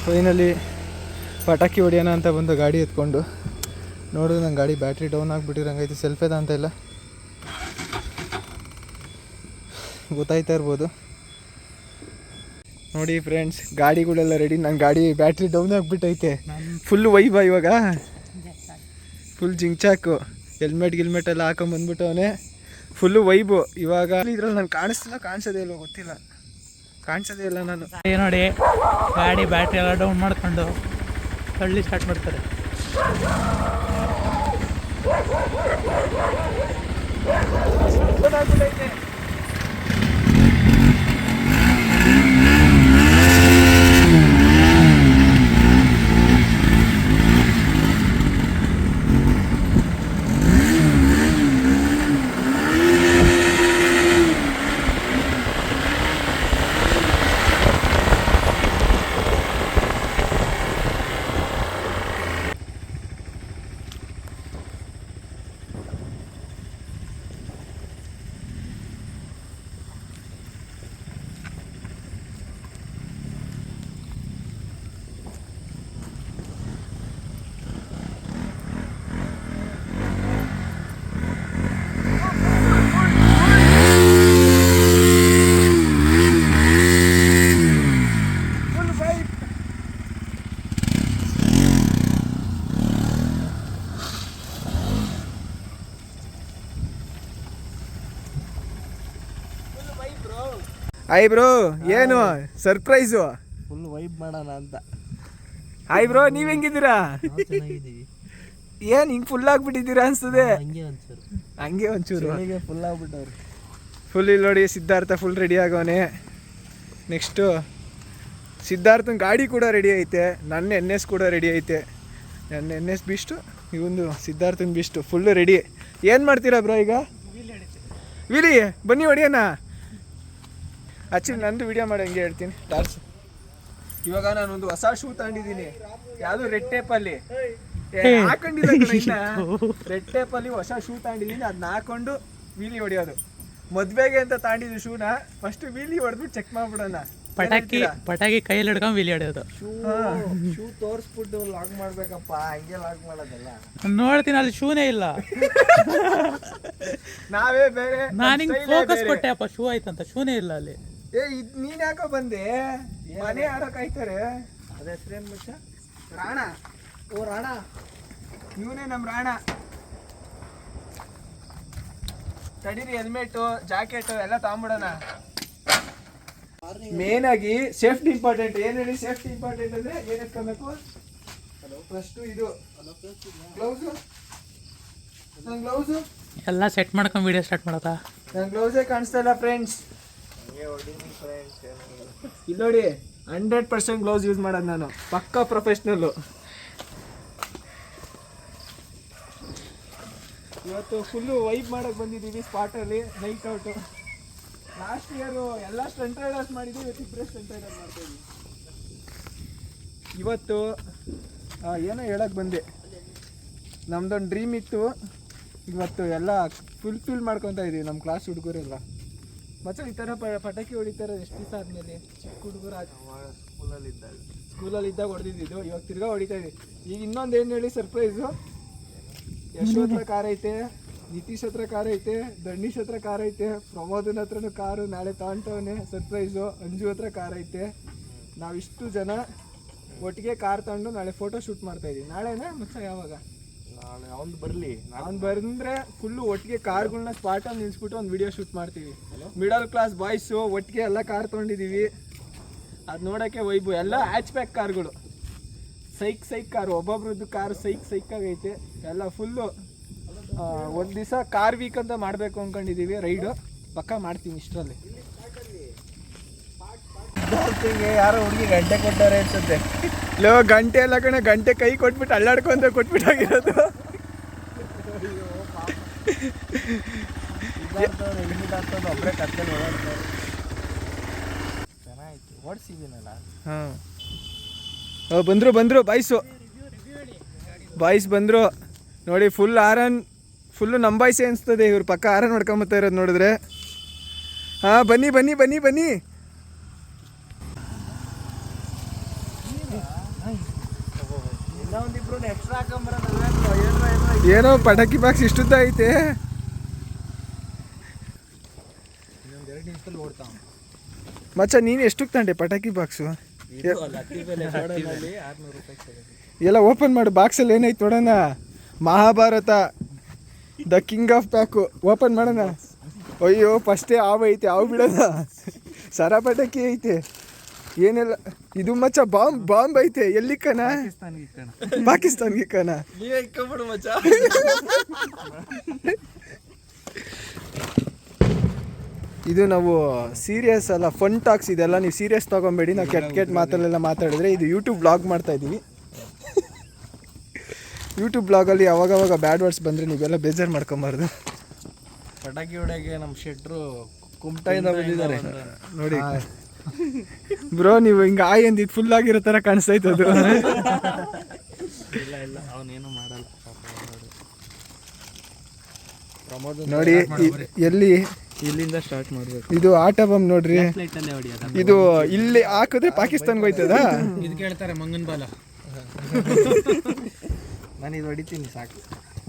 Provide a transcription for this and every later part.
Finally ಪಟಾಕಿ ಹೊಡಿಯೋಣ ಅಂತ ಬಂದು ಗಾಡಿ ಎತ್ಕೊಂಡು ನೋಡಿದ್ರೆ ನನ್ನ ಗಾಡಿ ಬ್ಯಾಟ್ರಿ ಡೌನ್ ಆಗಿಬಿಟ್ಟಿರಂಗೈತಿ. ಸೆಲ್ಫೇದ ಅಂತ ಇಲ್ಲ ಗೊತ್ತಾಯ್ತಾ ಇರ್ಬೋದು ನೋಡಿ ಫ್ರೆಂಡ್ಸ್. ಗಾಡಿಗಳೆಲ್ಲ ರೆಡಿ. ನನ್ನ ಗಾಡಿ ಬ್ಯಾಟ್ರಿ ಡೌನ್ ಆಗಿಬಿಟ್ಟೈತೆ. ಫುಲ್ಲು ವೈಬ ಇವಾಗ, ಫುಲ್ ಜಿಂಚಾಕು. ಹೆಲ್ಮೆಟ್ ಎಲ್ಲ ಹಾಕೊಂಬಂದ್ಬಿಟ್ಟವನೇ. ಫುಲ್ಲು ವೈಬು ಇವಾಗ. ಇದ್ರಲ್ಲಿ ನಾನು ಕಾಣಿಸೋದೇ ಇಲ್ಲ, ಗೊತ್ತಿಲ್ಲ, ಕಾಣಿಸೋದೇ ಇಲ್ಲ ನಾನು. ನೋಡಿ ಗಾಡಿ ಬ್ಯಾಟ್ರಿ ಎಲ್ಲ ಡೌನ್ ಮಾಡ್ಕೊಂಡು ಹಳ್ಳಿ ಸ್ಟಾರ್ಟ್ ಮಾಡ್ತಾರೆ. ಹಾಯ್ ಬ್ರೋ, ಏನು ಸರ್ಪ್ರೈಸು? ಫುಲ್ ವೈಬ್ ಮಾಡೋಣ ಅಂತ. ಹಾಯ್ ಬ್ರೋ, ನೀವ್ ಹೆಂಗಿದ್ದೀರಾ? ಏನ್ ಹಿಂಗ್ ಫುಲ್ ಆಗ್ಬಿಟ್ಟಿದ್ದೀರಾ ಅನ್ಸ್ತದೆ. ಹಂಗೆ ಒಂಚೂರು ಫುಲ್ ಆಗ್ಬಿಟ್ಟವ್ರಿ. ಫುಲ್ ಇಲ್ಲಿ ನೋಡಿ, ಸಿದ್ಧಾರ್ಥ ಫುಲ್ ರೆಡಿ ಆಗೋನೆ. ನೆಕ್ಸ್ಟು ಸಿದ್ಧಾರ್ಥನ ಗಾಡಿ ಕೂಡ ರೆಡಿ ಐತೆ. ನನ್ನ NS ಕೂಡ ರೆಡಿ ಐತೆ. ನನ್ನ NS ಬಿಸ್ಟು, ಇವಂದು ಸಿದ್ಧಾರ್ಥನ ಬಿಸ್ಟು ಫುಲ್ಲು ರೆಡಿ. ಏನು ಮಾಡ್ತೀರಾ ಬ್ರೋ ಈಗ? ವಿಲಿ ಬನ್ನಿ ಹೊಡಿಯೋಣ. ಆಕ್ಚುಲಿ ನಂದು ವಿಡಿಯೋ ಮಾಡಿ ಹಂಗೆ ಹೇಳ್ತೀನಿ ಟಾರ್ಚ್. ಇವಾಗ ನಾನೊಂದು ಹೊಸ ಶೂ ತಗೊಂಡಿದ್ದೀನಿ. ಯಾವುದು ರೆಡ್ ಟೇಪಲ್ಲಿ ಹಾಕೊಂಡಿಲ್ಲ, ರೆಡ್ ಟೇಪಲ್ಲಿ ಹೊಸ ಶೂ ತಗೊಂಡಿದ್ದೀನಿ. ಅದನ್ನ ಹಾಕೊಂಡು ವೀಲಿ ಹೊಡಿಯೋದು. ಮದ್ವೆಗೆ ಅಂತ ತಗೊಂಡಿದ್ದು ಶೂನ. ಫಸ್ಟ್ ವೀಲಿ ಹೊಡೆದ್ಬಿಟ್ಟು ಚೆಕ್ ಮಾಡ್ಬಿಡೋಣ. ಪಟಾಕಿ ಕೈಯಲ್ಲಿ ಹಿಡ್ಕೊಂಡು ವೀಲಿ ಹೊಡೆಯೋದು. ಶೂ ತೋರಿಸ್ಬಿಟ್ಟು ಲಾಕ್ ಮಾಡ್ಬೇಕಪ್ಪ, ಹಂಗೆ ಲಾಕ್ ಮಾಡೋದಲ್ಲ. ನೋಡ್ತೀನಿ ಅಲ್ಲಿ ಶೂನೇ ಇಲ್ಲ. ನಾವೇ ಬೇರೆ. ನಾನು ಹಿಂಗೆ ಫೋಕಸ್ ಕೊಟ್ಟೆ ಅಪ್ಪ, ಶೂ ಆಯ್ತಂತ, ಶೂನೇ ಇಲ್ಲ ಅಲ್ಲಿ. ನೀನ್ ಯಾಕೋ ಬಂದೆ? ಮನೆ ಯಾರೋ ಕಾಯ್ತಾರೆ. ಅದ ಹೆಸ್ರೇನ್ ಮಚ್ಚ? ರಾಣ. ಓ ರಾಣ, ಇವನೇ ನಮ್ ರಾಣ. ತಡೀರಿ, ಹೆಲ್ಮೆಟು ಜಾಕೆಟು ಎಲ್ಲ ತಗೊಂಬಿಡೋಣ. ಮೇನ್ ಆಗಿ ಸೇಫ್ಟಿ ಇಂಪಾರ್ಟೆಂಟ್. ಏನ್ ಹೇಳಿ ಸೇಫ್ಟಿ ಇಂಪಾರ್ಟೆಂಟ್ ಅಂದ್ರೆ ಏನ್ ಎತ್ಕೊಬೇಕು? ಫಸ್ಟ್ ಇದು ಗ್ಲೌಸು. ನನ್ನ ಗ್ಲೌಸು ಎಲ್ಲ ಸೆಟ್ ಮಾಡ್ಕೊಂಡು ವಿಡಿಯೋ ಸ್ಟಾರ್ಟ್ ಮಾಡತ್ತಾ? ನನ್ನ ಗ್ಲೌಸೇ ಕಾಣಿಸ್ತಾ ಇಲ್ಲ ಫ್ರೆಂಡ್ಸ್. ಇಲ್ಲಿ ನೋಡಿ, 100% ಗ್ಲೌಸ್ ಯೂಸ್ ಮಾಡೋದು ನಾನು. ಪಕ್ಕಾ ಪ್ರೊಫೆಷ್ನಲ್ಲು. ಇವತ್ತು ಫುಲ್ಲು ವೈಬ್ ಮಾಡಕ್ಕೆ ಬಂದಿದ್ದೀವಿ ಸ್ಪಾಟಲ್ಲಿ. Night out. ಲಾಸ್ಟ್ ಇಯರು ಎಲ್ಲ ಸ್ಟಂಟ್ ರೈಡರ್ಸ್ ಮಾಡಿದ್ದೀವಿ, ಇವತ್ತು ಇಬ್ಬರೇ ಸ್ಟಂಟ್ ರೈಡರ್ ಮಾಡ್ತಾಯಿದ್ವಿ. ಇವತ್ತು ಏನೋ ಹೇಳಕ್ಕೆ ಬಂದೆ, ನಮ್ದೊಂದು ಡ್ರೀಮ್ ಇತ್ತು. ಇವತ್ತು ಎಲ್ಲ ಫುಲ್ಫಿಲ್ ಮಾಡ್ಕೊತಾ ಇದ್ದೀವಿ ನಮ್ಮ ಕ್ಲಾಸ್ ಹುಡುಗರೆಲ್ಲ. ಮತ್ತೆ ಈ ಥರ ಪಟಾಕಿ ಹೊಡಿತಾರೆ ಎಷ್ಟು ದಿವಸ ಆದಮೇಲೆ. ಚಿಕ್ಕ ಹುಡುಗರು ಸ್ಕೂಲಲ್ಲಿ ಇದ್ದಾಗ ಹೊಡೆದಿದ್ದು, ಇವಾಗ ತಿರ್ಗಾ ಹೊಡಿತಾ ಇದ್ದೀವಿ. ಈಗ ಇನ್ನೊಂದು ಏನು ಹೇಳಿ ಸರ್ಪ್ರೈಸು. ಯಶ್ ಹತ್ರ ಕಾರ್ ಐತೆ, ನಿತೀಶ್ ಹತ್ರ ಕಾರ್ ಐತೆ, ಧರಣೀಶ್ ಹತ್ರ ಕಾರ್ ಐತೆ, ಪ್ರಮೋದನ ಹತ್ರನೂ ಕಾರು ನಾಳೆ ತಗೊಂಡವನೆ ಸರ್ಪ್ರೈಸು. ಅಂಜು ಹತ್ರ ಕಾರ್ ಐತೆ. ನಾವಿಷ್ಟು ಜನ ಒಟ್ಟಿಗೆ ಕಾರ್ ತಗೊಂಡು ನಾಳೆ ಫೋಟೋ ಶೂಟ್ ಮಾಡ್ತಾ ಇದೀವಿ. ನಾಳೆನಾ ಮತ್ತೆ ಯಾವಾಗ? ನಾಳೆ ಅವ್ನು ಬರಲಿ. ಅವ್ನು ಬಂದರೆ ಫುಲ್ಲು ಒಟ್ಟಿಗೆ ಕಾರ್ಗಳನ್ನ ಸ್ಪಾಟಲ್ಲಿ ನಿಲ್ಲಿಸ್ಬಿಟ್ಟು ಒಂದು ವಿಡಿಯೋ ಶೂಟ್ ಮಾಡ್ತೀವಿ. ಮಿಡಲ್ ಕ್ಲಾಸ್ ಬಾಯ್ಸು ಒಟ್ಟಿಗೆ ಎಲ್ಲ ಕಾರ್ ತೊಗೊಂಡಿದ್ದೀವಿ. ಅದು ನೋಡೋಕ್ಕೆ ವೈಬು. ಎಲ್ಲ ಹ್ಯಾಚ್ ಬ್ಯಾಕ್ ಕಾರ್ಗಳು, ಸೈಕ್ ಕಾರು. ಒಬ್ಬೊಬ್ರದ್ದು ಕಾರು ಸೈಕಾಗೈತೆ ಎಲ್ಲ ಫುಲ್ಲು. ಒಂದು ದಿವಸ ಕಾರ್ ವೀಕ್ ಅಂತ ಮಾಡಬೇಕು ಅಂದ್ಕೊಂಡಿದ್ದೀವಿ. ರೈಡು ಪಕ್ಕ ಮಾಡ್ತೀನಿ ಇಷ್ಟರಲ್ಲಿ. ಯಾರೋ ಹುಡುಗಿ ಗಂಟೆ ಕೊಟ್ಟಾರೆ ಅನ್ಸುತ್ತೆ. ಲೋ ಗಂಟೆ ಎಲ್ಲ ಕಣೆ, ಗಂಟೆ ಕೈ ಕೊಟ್ಬಿಟ್ಟು ಅಲ್ಲಾಡ್ಕೊಂತ ಕೊಟ್ಬಿಟ್ಟಾಗಿರೋದು. ಒಬ್ಬರೇ ಕತ್ತಲ್ಲಿ ಓಡಾಡ್ತಾರೆ. ಚೆನ್ನಾಗಿತ್ತು, ಓಡಿಸಿದ್ದೀನಲ್ಲ. ಹಾಂ, ಬಂದರು ಬಾಯ್ಸ್ ಬಂದರು ನೋಡಿ. ಫುಲ್ ಆರನ್, ಫುಲ್ಲು ನಮ್ಮ ಬಾಯ್ಸೇ ಅನಿಸ್ತದೆ. ಇವ್ರು ಪಕ್ಕ ಆರನ್ ಹೊಡ್ಕೊಂಬತ್ತಾ ಇರೋದು ನೋಡಿದ್ರೆ. ಹಾಂ, ಬನ್ನಿ ಇನ್ನೊಂದಿಬ್ರು ಎಕ್ಸ್ಟ್ರಾ ಹಾಕೊಂಬರೋದು ಏನೋ ಪಟಾಕಿ ಬಾಕ್ಸ್ ಇಷ್ಟುದ್ದ ಐತೆ. ಮಚ್ಚ ನೀನು ಎಷ್ಟಕ್ಕೆ ತಂಡೆ ಪಟಾಕಿ ಬಾಕ್ಸು? ಎಲ್ಲ ಓಪನ್ ಮಾಡು, ಬಾಕ್ಸಲ್ಲಿ ಏನೈತೆ ನೋಡೋಣ. Mahabharata the king of pack open ಮಾಡೋಣ. ಅಯ್ಯೋ ಫಸ್ಟೇ ಹಾವು ಐತೆ, ಹಾವು ಬಿಡೋಣ. ಸರ ಪಟಾಕಿ ಐತೆ ಏನೆಲ್ಲ. ಇದು ಮಚ್ಚ ಬಾಂಬ್ ಐತೆ. ಎಲ್ಲಿ ಕಣ? ಪಾಕಿಸ್ತಾನ್ಗೆ ಕಣ. ನೀವೇ ಇಕ್ಕೊಂಬಿಡು ಮಚ್ಚ. ಇದು ನಾವು ಸೀರಿಯಸ್ ಅಲ್ಲ, ಫನ್ ಟಾಕ್ಸ್ ಇದೆಲ್ಲ. ನೀವು ಸೀರಿಯಸ್ ತೊಗೊಬೇಡಿ. ನಾವು ಕೆಟ್ಟ ಮಾತಲ್ಲೆಲ್ಲ ಮಾತಾಡಿದ್ರೆ ಇದು ಯೂಟ್ಯೂಬ್ ಬ್ಲಾಗ್ ಮಾಡ್ತಾಯಿದ್ದೀವಿ. ಯೂಟ್ಯೂಬ್ ಬ್ಲಾಗಲ್ಲಿ ಅವಾಗವಾಗ ಬ್ಯಾಡ್ ವರ್ಡ್ಸ್ ಬಂದರೆ ನೀವೆಲ್ಲ ಬೇಜಾರು ಮಾಡ್ಕೊಬಾರ್ದು. ಪಟಾಕಿ ಹೊಡೆಗೆ ನಮ್ಮ ಶೆಟ್ರು ಕುಮಟಾಯಿಂದ ಬಂದಿದ್ದಾರೆ ನೋಡಿ ಬ್ರೋ. ನೀವು ಹಿಂಗೆ ಆಯ್ ಅಂದಿದ್ದು ಫುಲ್ ಆಗಿರೋ ಥರ ಕಾಣಿಸ್ತೈತೆ ಅದು. ಇಲ್ಲ ಅವನೇನು ಮಾಡಲ್ಲ ನೋಡಿ ಎಲ್ಲಿ ಇಲ್ಲಿಂದ ಸ್ಟಾರ್ಟ್ ಮಾಡಬೇಕು. ಇದು ಆಟ ಬಾಂಬ್ ನೋಡ್ರಿ. ಇದು ಇಲ್ಲಿ ಹಾಕಿದ್ರೆ ಪಾಕಿಸ್ತಾನ್ಗೆ ಹೋಯ್ತದ. ಇದು ಕೇಳ್ತಾರೆ ಮಂಗನ್ ಬಾಲ. ನಾನು ಇದು ಹೊಡಿತೀನಿ ಸಾಕು.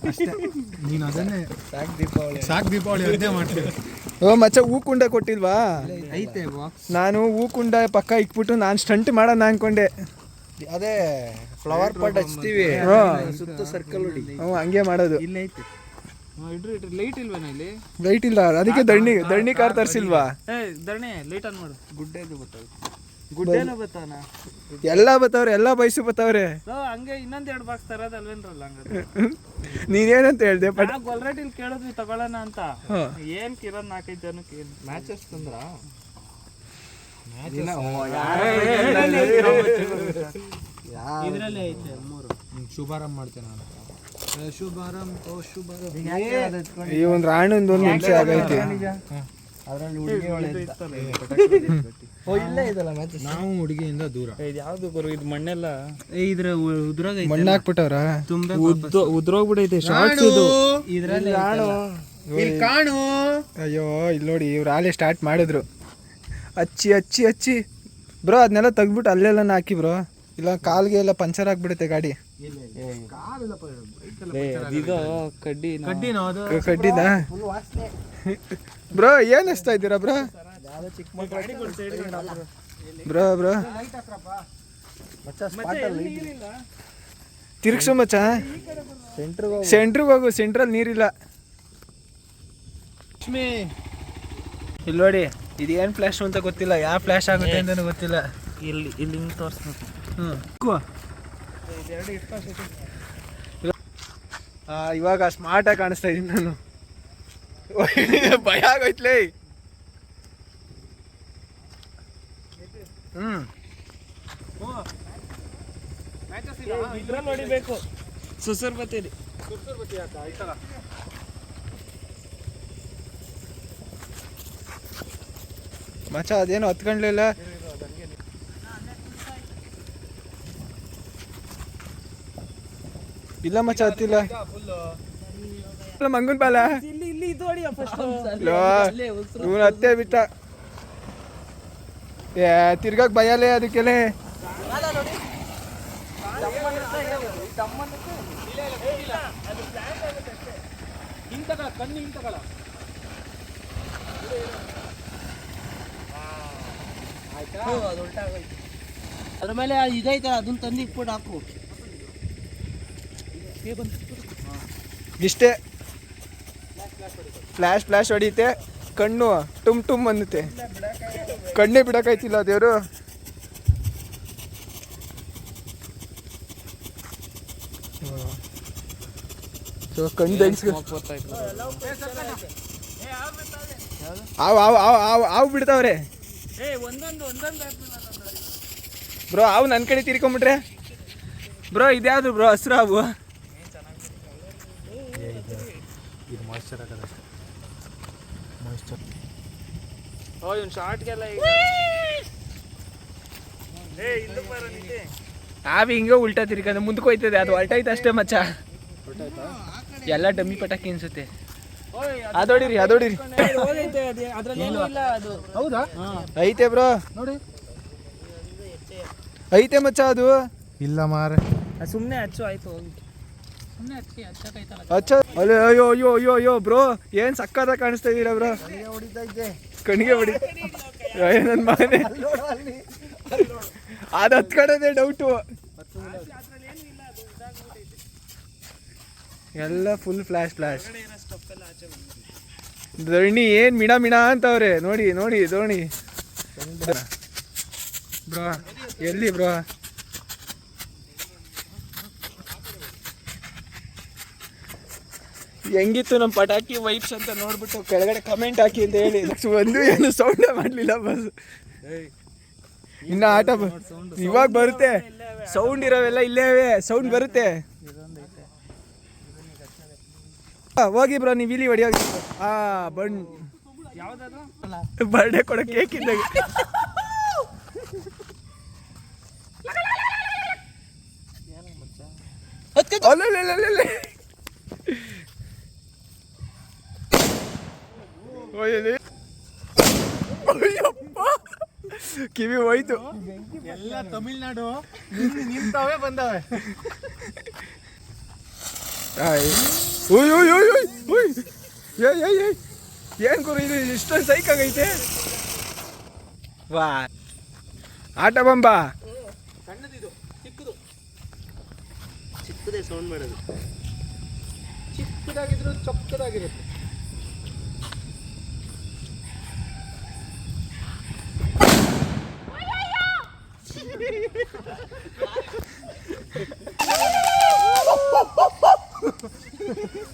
ಅಷ್ಟೇ. ನೀನು ಅದನ್ನೇ ಸಾಕು ದೀಪಾವಳಿ ಅದೇ ಮಾಡ್ತೀವಿ. ಓ ಮಚ್ಚ ಹೂಕುಂಡ ಕೊಟ್ಟಿಲ್ವಾ? ಐತೆ ಬಾಕ್ಸ್. ನಾನು ಹೂಕುಂಡ ಪಕ್ಕ ಇಕ್ಬಿಟ್ಟು ನಾನು ಸ್ಟಂಟ್ ಮಾಡೋಣ ಅನ್ಕೊಂಡೆ. ಅದೇ ಫ್ಲವರ್ ಪಾಟ್ ಹಚ್ತೀವಿ, ಸುತ್ತ ಸರ್ಕಲ್ ಹೊಡಿ. ಹಂಗೆ ಮಾಡೋದು. ಇಲ್ಲಿ ಐತೆ. ಇಡ್ರಿ ಲೈಟ್ ಇಲ್ವೇನ ಇಲ್ಲಿ? ಲೈಟ್ ಇಲ್ಲ, ಅದಕ್ಕೆ ದಣ್ಣಿ ಕಾರ್ ತರಿಸಿಲ್ವಾ? ದಣೆ ಲೈಟ್ ಆನ್ ಮಾಡು. ಗುಡ್ಡೆದು ಬರ್ತವೆ. ಗುಡ್ಡೆನ ಬತ್ತಾನ. ಎಲ್ಲ ಬತ್ತವ್ರೆ, ಎಲ್ಲ ಬೈಸು ಬತ್ತವ್ರೆ. ಹಂಗೆ ಇನ್ನೊಂದ್ 2 ಬಾಕ್ಸ್ ತರೋದಲ್ವೇನ್ರಲ್ಲ? ಹಂಗಾದ್ರೆ ನೀನೇನಂತ ಹೇಳ್ದೆ? ಆಲ್ರೆಡಿ ಇಲ್ಲಿ ಕೇಳಿದ್ವಿ ತಗೊಳ್ಳೋಣ ಅಂತ. ಏನ್ ಕಿರಣ್ 4-5 ಜನಕ್ಕೆ ಮ್ಯಾಚಸ್ ತಂದ್ರ ಇದ್ರಲ್ಲೇ ಐತೆ 3. ಶುಭಾರಂಭ ಮಾಡ್ತೇನೆ ನಾನು. ಈ ಒಂದು ರಾಣೊಂದು 1 ನಿಮಿಷ ಆಗೈತೆ. ಅದ್ರಲ್ಲಿ ಹುಡುಗಿ ಇಲ್ಲೇ ಇದಲ್ಲ ಮ್ಯಾಚಸ್. ನಾವು ಹುಡುಗಿಯಿಂದ ದೂರ. ಇದು ಯಾವ್ದು ಗುರು? ಇದು ಮಣ್ಣೆಲ್ಲ ಇದ್ರ ಉದ್ರಾಗ ಮಣ್ಣು ಹಾಕ್ಬಿಟ್ಟವ್ರ. ಉದ್ರೋಗ್ಬಿಡೈತೆ ಶಾರ್ಟ್ಸ್ ಇದು. ಇದ್ರಲ್ಲಿ ಕಾಣು. ಅಯ್ಯೋ ಇಲ್ಲಿ ನೋಡಿ, ಇವ್ರು ಆಲೇ ಸ್ಟಾರ್ಟ್ ಮಾಡಿದ್ರು. ಹಚ್ಚಿ ಬ್ರೋ ಅದನ್ನೆಲ್ಲ ತೆಗ್ದ್ಬಿಟ್ಟು ಅಲ್ಲೆಲ್ಲ ಹಾಕಿ ಬ್ರೋ, ಇಲ್ಲ ಕಾಲ್ಗೆ ಎಲ್ಲ ಪಂಚರ್ ಆಗ್ಬಿಡುತ್ತೆ ಗಾಡಿ. ಇದು ಕಡ್ಡಿನ ಬ್ರೋ. ಏನ್ ಹಚ್ತಾ ಇದ್ದೀರಾ ಬ್ರೋ? ಬ್ರೋ ತಿರ್ಗ್ಸು ಮಚ್ಚ. ಸೆಂಟ್ರಿಗೆ ಹೋಗು, ಸೆಂಟ್ರಲ್ಲಿ ನೀರಿಲ್ಲ. ಇಲ್ಲಿ ನೋಡಿ, ಇದು ಏನು ಫ್ಲ್ಯಾಶ್ ಅಂತ ಗೊತ್ತಿಲ್ಲ, ಯಾವ ಫ್ಲ್ಯಾಶ್ ಆಗುತ್ತೆ ಅಂತಲೂ ಗೊತ್ತಿಲ್ಲ. ಇಲ್ಲಿ ತೋರಿಸ್ಬೇಕು. ಇವಾಗ ಸ್ಮಾರ್ಟಾಗಿ ಕಾಣಿಸ್ತಾ ಇದ್ದೀನಿ ನಾನು. ಭಯ ಆಗೋಯ್ತಲೇ. ಇದ್ರಲ್ಲಿ ಹೊಡಿಬೇಕು. ಸುಸರ್ ಬತ್ತೀರಿ. ಮಚ್ಚ ಅದೇನು ಹತ್ಕೊಂಡ್ಲಿಲ್ಲ. ಇಲ್ಲ ಮಚ್ಚ ಹತ್ತಿಲ್ಲ. ಮಂಗನ್ ಬಾಲ ಇವನು ಹತ್ತೇ ಬಿಟ್ಟ. ತಿರ್ಗಾಕ್ ಭಯಲೇ ಅದಕ್ಕೆಲೆ. ಅದ್ರ ಮೇಲೆ ಇದೈತೆ, ಅದನ್ನ ತಂದು ಇಟ್ಬಿಟ್ಟು ಹಾಕು. ಇಷ್ಟೇ ಫ್ಲ್ಯಾಶ್ ಹೊಡಿತೆ. ಕಣ್ಣು ಟುಮ್ ಅನ್ನುತ್ತೆ. ಕಣ್ಣೇ ಬಿಡಕ್ಕಾಯ್ತಿಲ್ಲ ದೇವರು. ಕಣ್ಣು ಬೆಂಗ್ಸ್ ಹಾವು ಬಿಡ್ತಾವ್ರೆ ಬ್ರೋ. ಹಾವು ನನ್ನ ಕಡೆ ತಿರ್ಕೊಂಬಿಟ್ರೆ ಬ್ರೋ. ಇದ್ಯಾವುದು ಬ್ರೋ ಹಸ್ರು ಹಾವು? ಹಾವು ಹಿಂಗೆ ಉಲ್ಟಾ ತಿರ್ಕೊಂಡು ಮುಂದಕ್ಕೆ ಹೋಯ್ತದೆ. ಅದು ಹೊಲ್ಟೈತೆ ಅಷ್ಟೇ ಮಚ್ಚ. ಎಲ್ಲ ಡಮ್ಮಿ ಪಟಾಕಿ ಅನ್ಸುತ್ತೆ. ಅದೋಡಿರಿ. ಹೌದಾ? ಐತೆ ಬ್ರೋ ನೋಡಿ, ಐತೆ ಮಚ್ಚ. ಅದು ಇಲ್ಲ ಮಾರೆ ಸುಮ್ಮನೆ ಹಚ್ಚು ಆಯ್ತು ಹೋಗಿ. ಸುಮ್ಮನೆ ಹಚ್ಚಕೈತಲ್ಲ. ಅಚ್ಚ ಅಲ್ಲೇ ಅಯ್ಯೋ ಅಯ್ಯೋ ಅಯ್ಯೋ ಅಯ್ಯೋ ಬ್ರೋ ಏನು ಸಕ್ಕತ್ತಾಗಿ ಕಾಣಿಸ್ತಾ ಇದ್ದೀರಾ ಬ್ರೋ. ನನಗೆ ಹೊಡಿತಾ ಇದ್ದೆ. ಕಣಿಗೆ ಹೊಡಿ ನನ್ನ ಮಗನೇ ಅದು ಹತ್ಕಡೋದೇ ಡೌಟು. ಎಲ್ಲ ಫುಲ್ ಫ್ಲಾಶ್ ಧರಣಿ ಏನು ಮಿಣ ಮಿಣ ಅಂತವ್ರೆ. ನೋಡಿ ನೋಡಿ ಧೋಣಿ ಬ್ರೋ ಎಲ್ಲಿ ಬ್ರೋ. ಹೆಂಗಿತ್ತು ನಮ್ಮ ಪಟಾಕಿ ವೈಬ್ಸ್ ಅಂತ ನೋಡ್ಬಿಟ್ಟು ಕೆಳಗಡೆ ಕಮೆಂಟ್ ಹಾಕಿ ಅಂತ ಹೇಳಿ. ಒಂದು ಏನು ಸೌಂಡೇ ಮಾಡಲಿಲ್ಲ ಬಸ್. ಇನ್ನು ಆಟ ಇವಾಗ ಬರುತ್ತೆ. ಸೌಂಡ್ ಇರೋವೆಲ್ಲ ಇಲ್ಲೇ ಸೌಂಡ್ ಬರುತ್ತೆ. ಹೋಗಿ ಬ್ರೋ ನೀವು ಇಲ್ಲಿ ಹೊಡಿಯೋಗಿ. ಬರ್ಡೇ ಕೊಡೋ ಕೇಕ್ ಇದ್ದಾಗ ಅಲ್ಲೇ ಕಿವಿ ಹೋಯ್ತು. ಎಲ್ಲ ತಮಿಳ್ನಾಡು ನಿಂತವೇ ಬಂದವೆ. ಏನ್ ಗುರು ಇದು ಇಷ್ಟೊಂದು ಸೈಕ್ ಆಗೈತೆ. ವಾ ಆಟ ಬಂಬ ಸಣ್ಣದಿದು ಚಿಕ್ಕದು ಚಿಕ್ಕದೇ ಸೌಂಡ್ ಮಾಡೋದು. ಚಿಕ್ಕದಾಗಿದ್ರು ಚೊಕ್ಕದಾಗಿರುತ್ತೆ.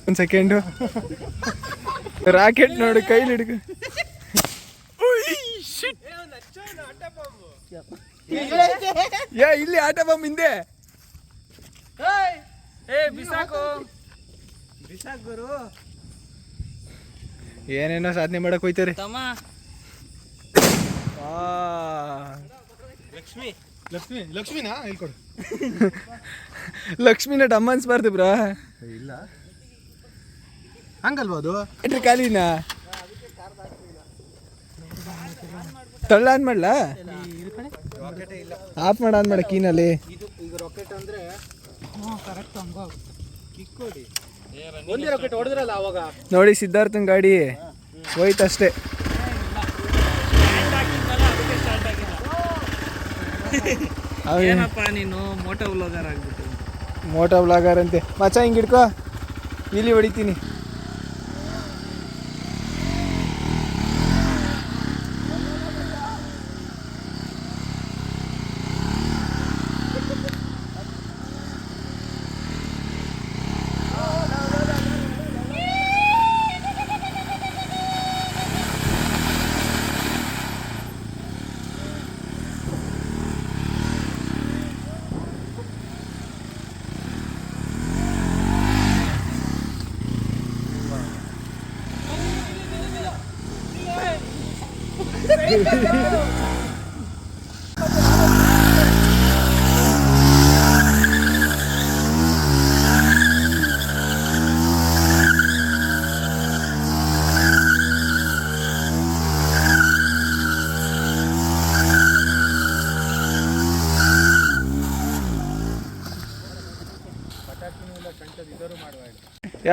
ಒಂದು ಸೆಕೆಂಡು ರಾಕೆಟ್ ನೋಡಿ ಕೈಲಿ ಹಿಡ್ಕ. ಇಲ್ಲಿ ಆಟ ಬಾಂಬ್ ಹಿಂದೆ. ಗುರು ಏನೇನೋ ಸಾಧನೆ ಮಾಡಕ್ ಹೋಯ್ತಾರೆ. ಲಕ್ಷ್ಮಿನಾ ಹೇಳ್ಕೊಡು. ಲಕ್ಷ್ಮಿನ ಡಮ್ಮ ಅನ್ಸ್ಬಾರ್ದು ಬ್ರಾ. ಇಲ್ಲ ಹಂಗಲ್ವಾ ಅದು ಕಾಲಿನ ತಳ್ಳ ಆನ್ ಮಾಡ್ಲ ಆಫ್ ಮಾಡ ಆನ್ ಮಾಡ ಕೀನಲ್ಲಿ. ಈಗ ರಾಕೆಟ್ ಅಂದ್ರೆ ಕರೆಕ್ಟ್ ಹಂಗೋ ಕಿಕ್ಕೋಡಿ. ಒಂದೇ ರಾಕೆಟ್ ಹೊಡೆದ್ರಲ್ಲ ಅವಾಗ. ನೋಡಿ ಸಿದ್ಧಾರ್ಥನ್ ಗಾಡಿ ಹೋಯ್ತಷ್ಟೇ. ಏನಪ್ಪ ನೀನು ಮೋಟೋ ವ್ಲಾಗರ್ ಆಗ್ಬಿಟ್ಟು. ಮೋಟೋ ವ್ಲಾಗರ್ ಅಂತೆ ಮಚ್ಚ. ಹಿಂಗೆ ಹಿಡ್ಕೋ ಇಲ್ಲಿ ಹೊಡಿತೀನಿ.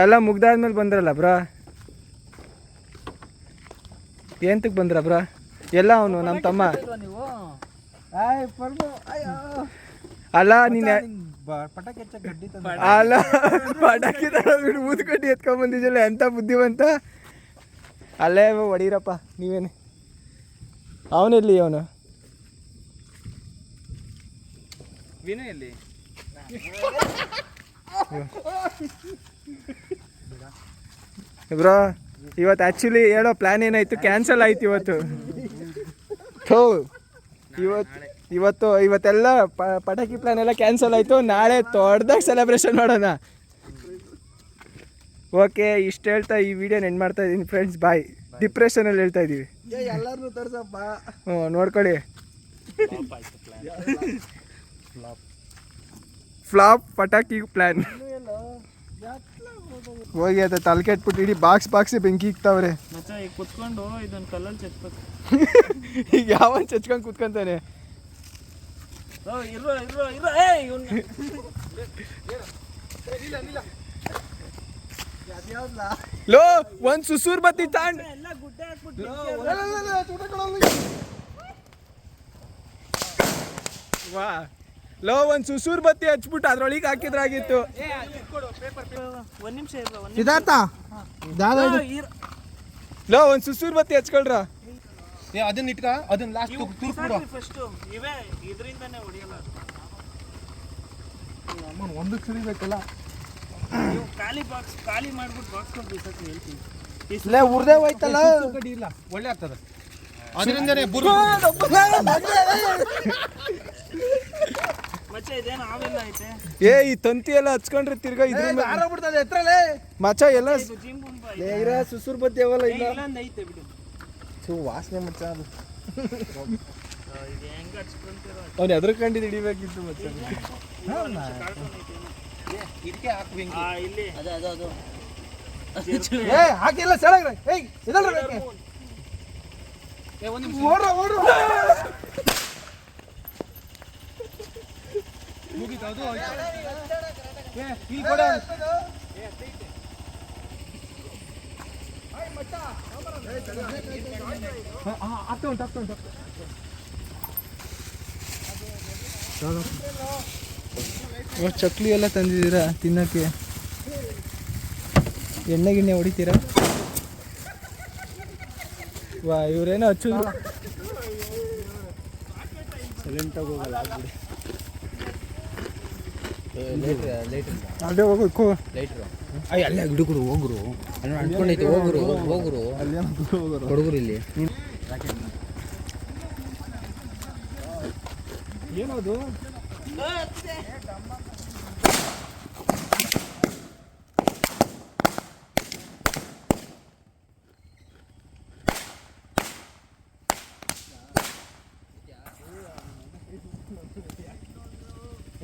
ಎಲ್ಲ ಮುಗ್ದಾದ್ಮೇಲೆ ಬಂದ್ರಲ್ಲ ಬ್ರಾ. ಏಂತಕ್ಕೆ ಬಂದ್ರ ಬ್ರಾ? ಎಲ್ಲ ಅವನು ನಮ್ಮ ತಮ್ಮ ಅಲ್ಲ ನೀನು ಪಟಾಕಿ ಹೆಚ್ಚ ಗಡ್ಡಿ ಅಲ್ಲ ಪಟಾಕಿ ಬಿಡು ಊದ್ಕಡ್ಡಿ ಎತ್ಕೊಂಡ್ ಬಂದಿದ್ದಲ್ಲ ಎಂತ ಬುದ್ಧಿವಂತ. ಅಲ್ಲೇ ಹೊಡೀರಪ್ಪ ನೀವೇನೆ. ಅವನೆಲ್ಲಿ ಅವನು ವಿನಯಲ್ಲಿ ಬ್ರೋ. ಇವತ್ತು ಆ್ಯಕ್ಚುಲಿ ಹೇಳೋ ಪ್ಲ್ಯಾನ್ ಏನಾಯಿತು, ಕ್ಯಾನ್ಸಲ್ ಆಯ್ತು ಇವತ್ತು. ಇವತ್ತೆಲ್ಲ ಪಟಾಕಿ ಪ್ಲ್ಯಾನ್ ಎಲ್ಲ ಕ್ಯಾನ್ಸಲ್ ಆಯಿತು. ನಾಳೆ ದೊಡ್ಡದಾಗಿ ಸೆಲೆಬ್ರೇಷನ್ ಮಾಡೋಣ. ಓಕೆ, ಇಷ್ಟು ಹೇಳ್ತಾ ಈ ವಿಡಿಯೋನ ಎಂಡ್ ಮಾಡ್ತಾ ಇದ್ದೀನಿ ಫ್ರೆಂಡ್ಸ್. ಬಾಯ್. ಡಿಪ್ರೆಷನಲ್ಲಿ ಹೇಳ್ತಾ ಇದ್ದೀವಿ. ಎಲ್ಲರೂ ತೋರ್ಸಪ್ಪ. ಹ್ಞೂ ನೋಡ್ಕೊಳ್ಳಿ. ಫ್ಲಾಪ್ ಪಟಾಕಿ ಪ್ಲ್ಯಾನ್ ಹೋಗಿ ಅದು ತಲೆ ಕೆಟ್ಬಿಟ್ಟು ಇಡೀ ಬಾಕ್ಸ್ ಬೆಂಕಿ ಇಕ್ತಾವ್ರೆ. ಈಗ ಕುತ್ಕೊಂಡು ಇದೊಂದು ಕಲ್ಲಲ್ಲಿ ಚಚ್ಬೇಕು. ಈಗ ಯಾವನ್ ಚಚ್ಕೊಂಡು ಕುತ್ಕೊಂತಾನೆ. ಲೋ ಒಂದ್ ಸುಸೂರ್ ಬತ್ತಿ ತಾಂಡ್ ವಾ ಲೋ ಒಂದ್ ಸುಸೂರ್ ಬತ್ತಿ ಹಚ್ಬಿಟ್ಟು ಅದ್ರೊಳಗೆ ಹಾಕಿದ್ರಾಗಿತ್ತು. ಒಂದ್ ನಿಮಿಷ ಸಿದ್ಧಾರ್ಥ ಲೋ ಒಂದ್ ಸುಸೂರ್ ಬತ್ತಿ ಹಚ್ಕೊಳ್ರ. ಅದನ್ನ ಇಟ್ಕ ಅದನ್ನ ಲಾಸ್ಟ್ ಫಸ್ಟ್ ಇವೇ ಇದರಿಂದಾನೇ ಹೊಡಿಯಲ್ಲ. ಒಂದಕ್ಕೆ ಸಿಡಿಬೇಕಲ್ಲ. ನೀವು ಖಾಲಿ ಮಾಡ್ಬಿಟ್ಟು ಬಾಕ್ಸ್ ಕೊಟ್ಟು ಬಿಸಾಕಿ ಹೇಳ್ತೀನಿ. ಇಲ್ಲೇ ಉರ್ದೇ ಹೋಯ್ತಲ್ಲ ಇಲ್ಲ ಒಳ್ಳೆ ಆಗ್ತದೆ ಅದರಿಂದನೇ ಮಚ್ಚ ಇದೇನು ಆವೆಲ್ಲ ಐತೆ. ಏ ಈ ತಂತಿ ಎಲ್ಲ ಹಚ್ಕೊಂಡ್ರೆ ತಿರ್ಗಾ ಇದ್ರ ಬಿಡ್ತದೆ ಎತ್ರಲೇ ಮಚ್ಚ ಎಲ್ಲ ಜಿಮ್ ಗುಂಪ ಇರ ಸುಸುರ್ ಬತ್ತಿ ಅವಲ್ಲ ಇಲ್ಲ ಇಲ್ಲೊಂದು ಐತೆ ಬಿಡು. ವಾಸನೆ ಮಚ್ಚ ಅದು ಇದು ಹೆಂಗ ಹಚ್ಕೊಂತೀರೋ ಅವ್ನು ಎದ್ರ ಕಂಡಿದ್ದು ಹಿಡಿಬೇಕಿತ್ತು ಮಚ್ಚ. ಇದಕ್ಕೆ ಹಾಕ್ಬೇಕು ಇಲ್ಲಿ ಅದು ಏ ಹಾಕಿಲ್ಲ ಸೆಳಗ್ರೆ ಏಯ್ ಇದಲ್ರ ಬೇಕೆ ಏ ಒಂದು ನಿಮಿಷ ಓಡ್ರ ಮುಗಿತು ಅದು ಏ ಇಲ್ಲಿ ಕೊಡ ಹಾಯ್ ಮಚ್ಚ ಆಗ್ತಾ ಉಂಟು ಚಕ್ಲಿ ಎಲ್ಲ ತಂದಿದ್ದೀರಾ ತಿನ್ನಕ್ಕೆ? ಎಣ್ಣೆ ಗಿಣ್ಣೆ ಹೊಡಿತೀರಾ? ವಾ ಇವ್ರೇನೋ ಹಚ್ಚೋದು. ಸೈಲೆಂಟಾಗಿ ಹೋಗಲ್ಲ ಆಗ್ಬಿಡಿ. ಅಲ್ಲೇ ಹೋಗ್ಬೇಕು. ಅಲ್ಲೇ ಗಿಡಗಳು ಹೋಗ್ರು ಅನ್ಕೊಂಡೈತೆ ಹೋಗ್ರು ಹುಡುಗರು ಇಲ್ಲಿ ಏನದು?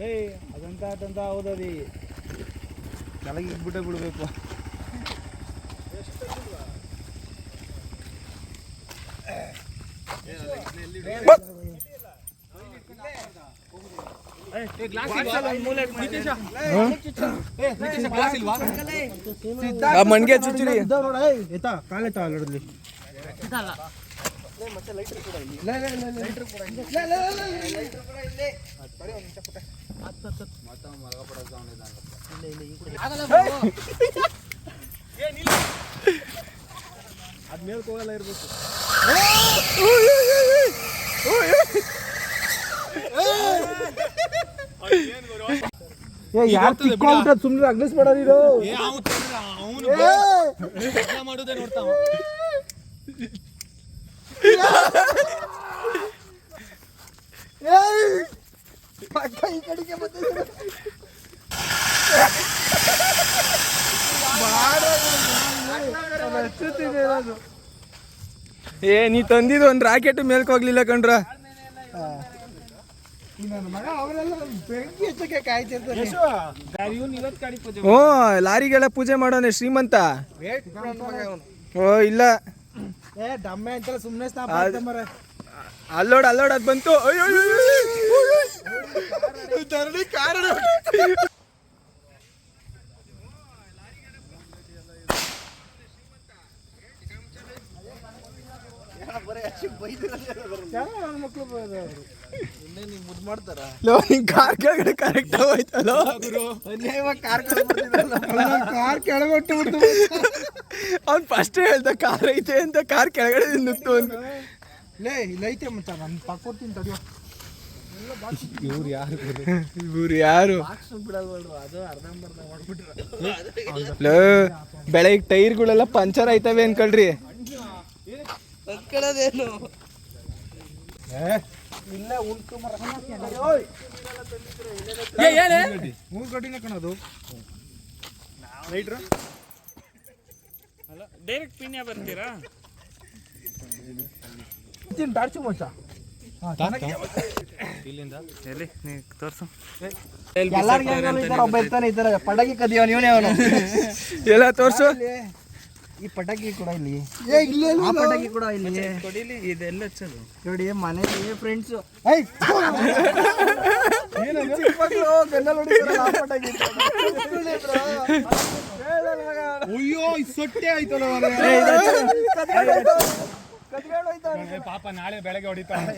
ಏಯ್ ಅದಂತ ಹೌದದಿ ಕೆಳಗೆ ಇಟ್ಬಿಟ್ಟೆ ಬಿಡ್ಬೇಕು. ಮಣ್ಗೆ ಚುಚ್ಚಿರಿ ಕಾಲೆತ್ತ ಆಲ್ರೆಡಿ ಅದ್ ಮೇಲ್ಕ್ ಹೋಗಲ್ಲ ಇರ್ಬೇಕು. ಯಾರು ತಿಕ್ಕೊಂಡ್ರೆ ಸುಮ್ಮನೆ ಅಗ್ನಿಸ್ಬೇಡ ನೀನು. ಮಾಡೋದೇ ನೋಡ್ತಾವ. ಈ ಕಡೆಗೆ ಬಂದಿದೆ ಏ ನೀ ತಂದಿದ್ದು ಒಂದು ರಾಕೆಟ್ ಮೇಲ್ಕ್ ಹೋಗ್ಲಿಲ್ಲ ಕಣ್ರ. ಮಗ ಅವರೆಲ್ಲ ಬೆಂಕಿ ಹಚ್ಚಕ್ಕೆ ಕಾಯ್ತಿರ್ತಾರೆ. ಹ್ಞೂ ಲಾರಿಗೆಲ್ಲ ಪೂಜೆ ಮಾಡೋನೆ ಶ್ರೀಮಂತ. ಓ ಇಲ್ಲ ಏ ಡಮ್ಮೆ ಅಂತಲ್ಲ ಸುಮ್ಮನೆ ಅಲ್ಲೋಡ್ ಅದ್ ಬಂತು. ಕಾರಣ ಕಾರ್ ಕೆಳಗಡೆ ಕರೆಕ್ಟ್ ಹೋಯ್ತಲ್ಲ. ಕಾರ್ ಕೆಳಗೊಟ್ಟು ಬಿಡ್ತು. ಅವ್ನು ಫಸ್ಟ್ ಹೇಳ್ದ ಕಾರ್ ಐತೆ ಅಂತ, ಕಾರ್ ಕೆಳಗಡೆ ನುಗ್ತು ಅಂತ. ಲೇ ಇಲ್ಲೈತೆ ಮಚ್ಚ ನಾನು ತಕ್ಕೊಡ್ತೀನಿ ತಡಿಯೋ. ಇವ್ರು ಯಾರು ಬೆಳಗ್ಗೆ ಟೈರ್ಗಳೆಲ್ಲ ಪಂಚರ್ ಆಯ್ತವೆ ಅನ್ಕೊಳ್ರಿ. ಇಲ್ಲೇ ಉಂಟು ಮರ ಮೂರು ಗಡಿನ ಕಣದು ರೈಟ್ರು ಡೈರೆಕ್ಟ್ ಪಿನ್ಯ ಬರ್ತೀರಾ? ದಾಡ್ಸು ಮಚ್ಚ ಇಲ್ಲಿಂದ ಎಲ್ಲಿ ನೀ ತೋರ್ಸು. ಎಲ್ಲರಿಗೂ ಒಬ್ಬ ಇರ್ತಾನೆ ಇದ್ದಾರೆ ಪಡಗಿ ಕದಿಯವನು ಇವನೇ ಅವನು. ಎಲ್ಲ ತೋರ್ಸು. ಈ ಪಟಾಕಿ ಕೂಡ ಇಲ್ಲಿ ಏ ಇಲ್ಲೇ ಆ ಪಟಾಕಿ ಕೂಡ ಇಲ್ಲಿ ಕೊಡಿಲಿ ಇದೆಲ್ಲ ಹಚ್ಚೋದು ನೋಡಿ ಮನೇಲಿ ಫ್ರೆಂಡ್ಸು ಅಯ್ಯೋ ಸೊಟ್ಟೆ ಆಯ್ತಲ್ಲ ಪಾಪ ನಾಳೆ ಬೆಳಗ್ಗೆ ಹೊಡಿತಾರೆ